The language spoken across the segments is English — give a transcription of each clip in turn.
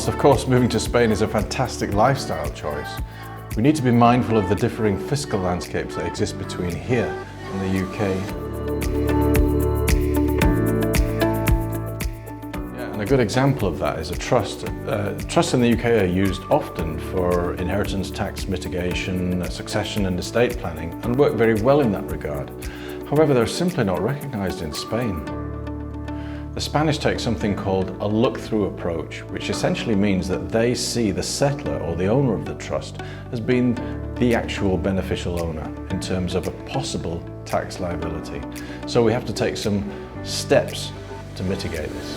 Whilst of course moving to Spain is a fantastic lifestyle choice, we need to be mindful of the differing fiscal landscapes that exist between here and the UK. And a good example of that is a trust. Trusts in the UK are used often for inheritance tax mitigation, succession and estate planning, and work very well in that regard. However, they're simply not recognised in Spain. The Spanish take something called a look-through approach, which essentially means that they see the settler or the owner of the trust as being the actual beneficial owner in terms of a possible tax liability. So we have to take some steps to mitigate this.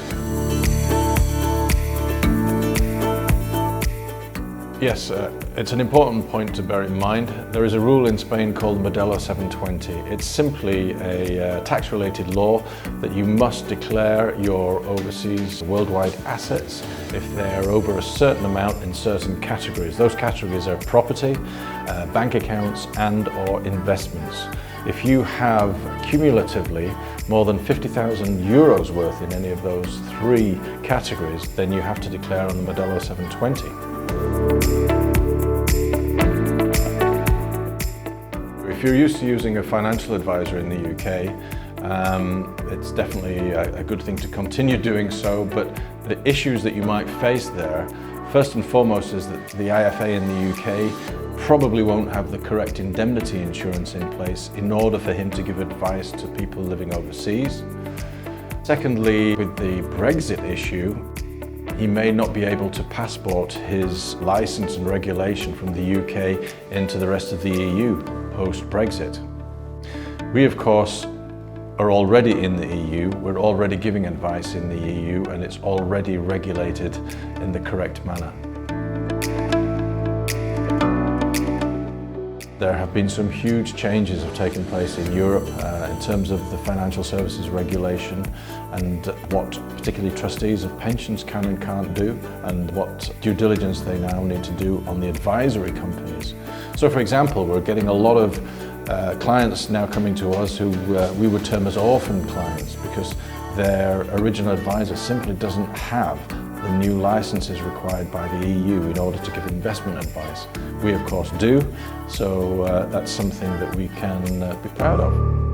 Yes, it's an important point to bear in mind. There is a rule in Spain called Modelo 720. It's simply a tax-related law that you must declare your overseas worldwide assets if they're over a certain amount in certain categories. Those categories are property, bank accounts and/or investments. If you have cumulatively more than 50,000 euros worth in any of those three categories, then you have to declare on the Modelo 720. If you're used to using a financial advisor in the UK, it's definitely a good thing to continue doing so, but the issues that you might face there, first and foremost, is that the IFA in the UK probably won't have the correct indemnity insurance in place in order for him to give advice to people living overseas. Secondly, with the Brexit issue, he may not be able to passport his license and regulation from the UK into the rest of the EU post-Brexit. We, of course, are already in the EU, we're already giving advice in the EU, and it's already regulated in the correct manner. There have been some huge changes have taken place in Europe in terms of the financial services regulation and what particularly trustees of pensions can and can't do, and what due diligence they now need to do on the advisory companies. So for example, we're getting a lot of clients now coming to us who we would term as orphan clients because their original advisor simply doesn't have the new licenses required by the EU in order to give investment advice. We of course do, so that's something that we can be proud of.